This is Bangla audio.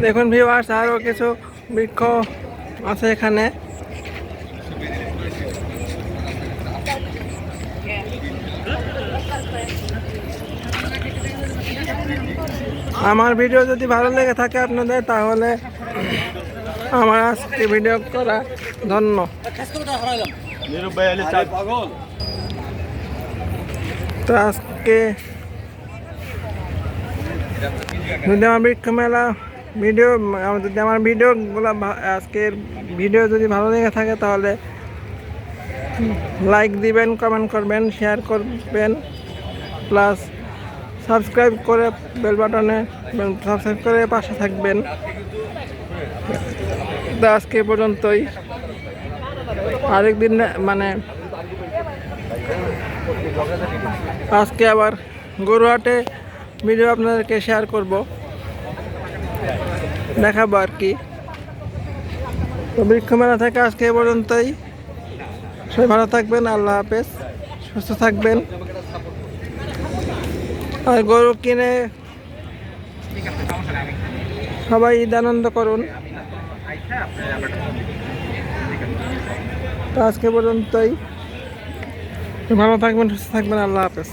দেখুন ভিউয়ার্স, আরও কিছু বৃক্ষ আছে এখানে। আমার ভিডিও যদি ভালো লেগে থাকে আপনাদের, তাহলে আমার আজকে ভিডিও করা ধন্য। তো আজকে যদি আমার বৃক্ষ মেলা ভিডিও, যদি আমার ভিডিওগুলো আজকের ভিডিও যদি ভালো লেগে থাকে, তাহলে লাইক দিবেন, কমেন্ট করবেন, শেয়ার করবেন, প্লাস সাবস্ক্রাইব করে বেল বাটনে সাবস্ক্রাইব করে পাশে থাকবেন। তো আজকে পর্যন্তই। আরেকদিন মানে আজকে আবার গরুহাটে ভিডিও আপনাদেরকে শেয়ার করব, দেখাবো আর কি। তো বৃক্ষ মেলা থেকে আজকে এ পর্যন্তই। সবাই ভালো থাকবেন, আল্লাহ হাফেজ, সুস্থ থাকবেন। আর গরু কিনে সবাই ঈদ আনন্দ করুন। তো আজকে পর্যন্তই। ভালো থাকবেন, সুস্থ থাকবেন, আল্লাহ হাফেজ।